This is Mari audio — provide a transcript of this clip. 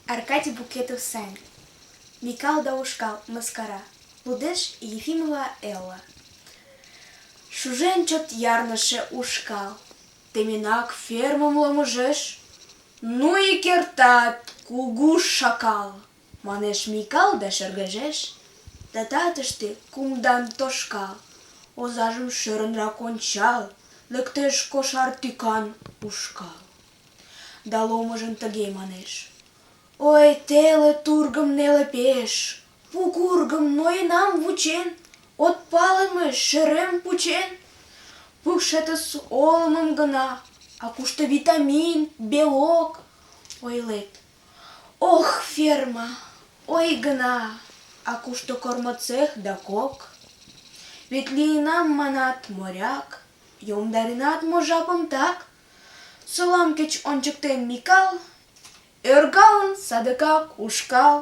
Аркадий Букетов Сань. Микал да ушкал мыскара. Лудеш Ефимова Элла. Шужен чот ярныше ушкал. Теминак фермым ломыжеш. Ну и кертат, кугу шакал. Манеш Микал да шыргыжеш. Да татыште кумдан тошкал. Озажым шӧрынрак ончал. Лектеш кошар тӱкан ушкал. Да ломыжын тыге манеш: ой, теле тургым неле пеш, пу кургым ноенам вучен, от палыме шерем пучен. Пукшетыс олымым гына, а кушто витамин, белок? Ойлет: ох, ферма, ой гына, а кушто кормоцех да кок? Вет лийынам, манат, моряк, йомдаренат мо жапым так? Солам кеч ончыктен Микал, ӧргалын садыгак ушкал.